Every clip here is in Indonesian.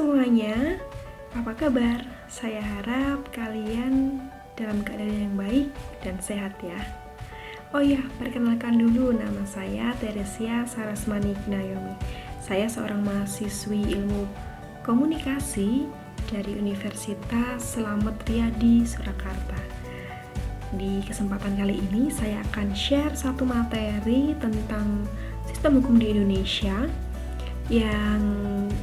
semuanya, apa kabar? Saya harap kalian dalam keadaan yang baik dan sehat ya. Oh ya, perkenalkan dulu, nama saya Teresia Sarasmani Nayomi. Saya seorang mahasiswi ilmu komunikasi dari Universitas Slamet Riyadi, Surakarta. Di kesempatan kali ini saya akan share satu materi tentang sistem hukum di Indonesia. Yang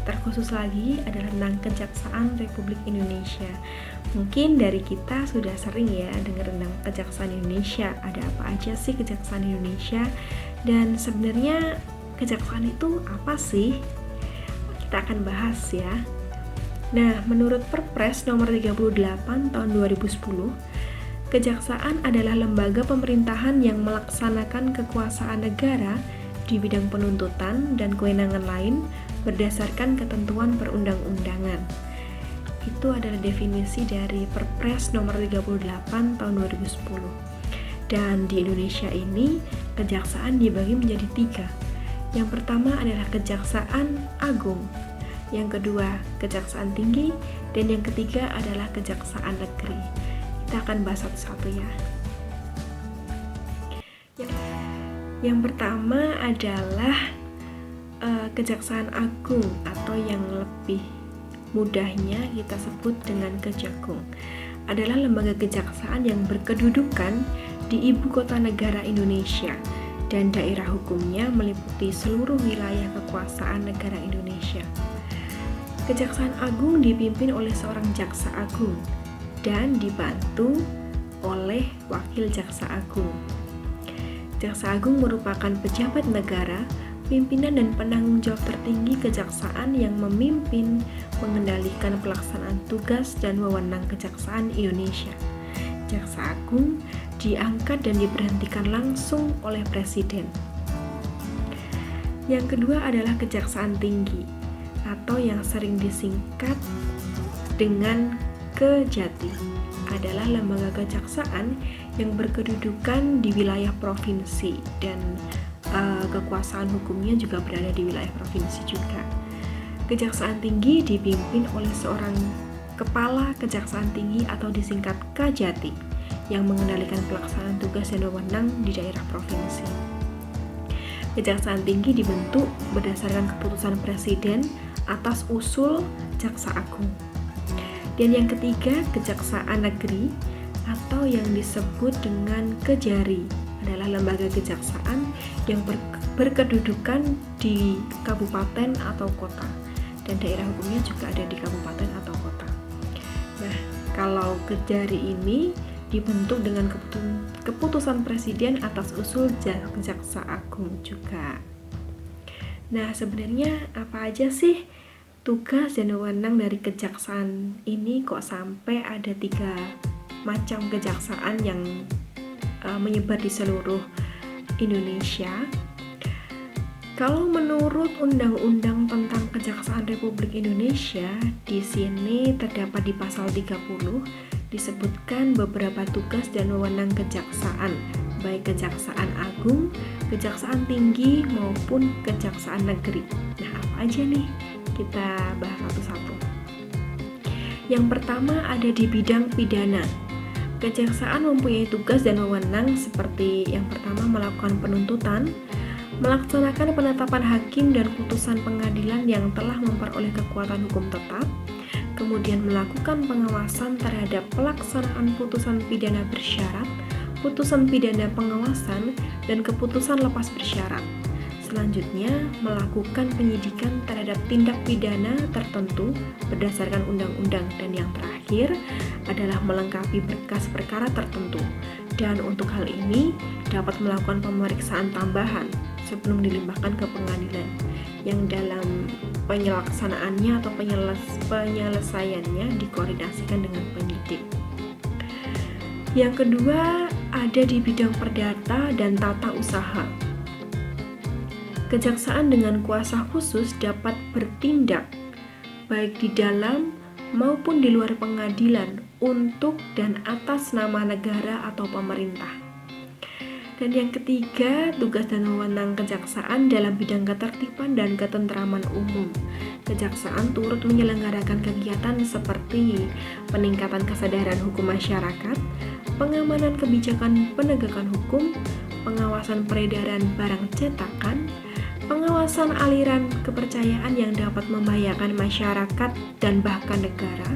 terkhusus lagi adalah tentang Kejaksaan Republik Indonesia. Mungkin dari kita sudah sering ya dengar tentang Kejaksaan Indonesia. Ada apa aja sih Kejaksaan Indonesia? Dan sebenarnya Kejaksaan itu apa sih? Kita akan bahas ya. Nah, menurut Perpres nomor 38 tahun 2010, Kejaksaan adalah lembaga pemerintahan yang melaksanakan kekuasaan negara di bidang penuntutan dan kewenangan lain berdasarkan ketentuan perundang-undangan. Itu adalah definisi dari Perpres nomor 38 tahun 2010. Dan di Indonesia ini, kejaksaan dibagi menjadi 3. Yang pertama adalah Kejaksaan Agung, yang kedua Kejaksaan Tinggi, dan yang ketiga adalah Kejaksaan Negeri. Kita akan bahas satu-satu ya. Yang pertama adalah Kejaksaan Agung atau yang lebih mudahnya kita sebut dengan Kejagung. Adalah lembaga kejaksaan yang berkedudukan di ibu kota negara Indonesia dan daerah hukumnya meliputi seluruh wilayah kekuasaan negara Indonesia. Kejaksaan Agung dipimpin oleh seorang jaksa agung dan dibantu oleh wakil jaksa agung. Jaksa Agung merupakan pejabat negara, pimpinan dan penanggung jawab tertinggi kejaksaan yang memimpin, mengendalikan pelaksanaan tugas dan wewenang kejaksaan Indonesia. Jaksa Agung diangkat dan diberhentikan langsung oleh Presiden. Yang kedua adalah Kejaksaan Tinggi atau yang sering disingkat dengan Kejati. Adalah lembaga kejaksaan yang berkedudukan di wilayah provinsi dan kekuasaan hukumnya juga berada di wilayah provinsi juga. Kejaksaan Tinggi dipimpin oleh seorang Kepala Kejaksaan Tinggi atau disingkat Kajati yang mengendalikan pelaksanaan tugas dan wewenang di daerah provinsi. Kejaksaan Tinggi dibentuk berdasarkan keputusan Presiden atas usul Jaksa Agung. Dan yang ketiga, Kejaksaan Negeri atau yang disebut dengan Kejari adalah lembaga kejaksaan yang berkedudukan di kabupaten atau kota dan daerah hukumnya juga ada di kabupaten atau kota. Nah, kalau Kejari ini dibentuk dengan keputusan Presiden atas usul Jaksa Agung juga. Nah, sebenarnya apa aja sih tugas dan wewenang dari kejaksaan ini? Kok sampai ada 3 macam kejaksaan yang menyebar di seluruh Indonesia? Kalau menurut Undang-Undang tentang Kejaksaan Republik Indonesia, di sini terdapat di pasal 30 disebutkan beberapa tugas dan wewenang kejaksaan, baik Kejaksaan Agung, Kejaksaan Tinggi maupun Kejaksaan Negeri. Nah, apa aja nih? Kita bahas satu-satu. Yang pertama ada di bidang pidana. Kejaksaan mempunyai tugas dan wewenang seperti yang pertama melakukan penuntutan, melaksanakan penetapan hakim dan putusan pengadilan yang telah memperoleh kekuatan hukum tetap, kemudian melakukan pengawasan terhadap pelaksanaan putusan pidana bersyarat, putusan pidana pengawasan, dan keputusan lepas bersyarat. Selanjutnya, melakukan penyidikan terhadap tindak pidana tertentu berdasarkan undang-undang, dan yang terakhir adalah melengkapi berkas perkara tertentu. Dan untuk hal ini dapat melakukan pemeriksaan tambahan sebelum dilimpahkan ke pengadilan yang dalam penyelaksanaannya atau penyelesaiannya dikoordinasikan dengan penyidik. Yang kedua ada di bidang perdata dan tata usaha. Kejaksaan dengan kuasa khusus dapat bertindak baik di dalam maupun di luar pengadilan untuk dan atas nama negara atau pemerintah. Dan yang ketiga, tugas dan wewenang kejaksaan dalam bidang ketertiban dan ketentraman umum. Kejaksaan turut menyelenggarakan kegiatan seperti peningkatan kesadaran hukum masyarakat, pengamanan kebijakan penegakan hukum, pengawasan peredaran barang cetakan, pengawasan aliran kepercayaan yang dapat membahayakan masyarakat dan bahkan negara,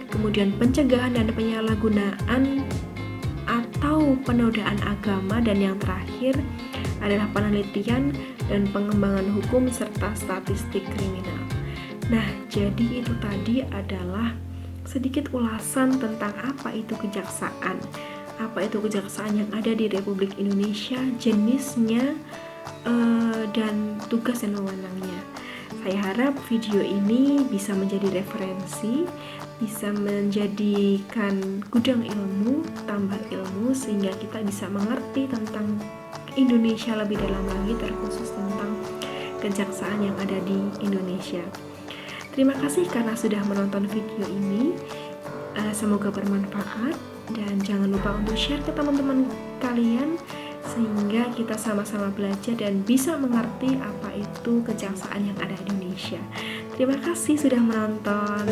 kemudian pencegahan dan penyalahgunaan atau penodaan agama, dan yang terakhir adalah penelitian dan pengembangan hukum serta statistik kriminal. Nah, jadi itu tadi adalah sedikit ulasan tentang apa itu kejaksaan. Apa itu kejaksaan yang ada di Republik Indonesia, jenisnya, dan tugas dan wewenangnya. Saya harap video ini bisa menjadi referensi, bisa menjadikan gudang ilmu, tambah ilmu, sehingga kita bisa mengerti tentang Indonesia lebih dalam lagi, terkhusus tentang kejaksaan yang ada di Indonesia. Terima kasih karena sudah menonton video ini. Semoga bermanfaat, dan jangan lupa untuk share ke teman-teman kalian sehingga kita sama-sama belajar dan bisa mengerti apa itu kejaksaan yang ada di Indonesia. Terima kasih sudah menonton.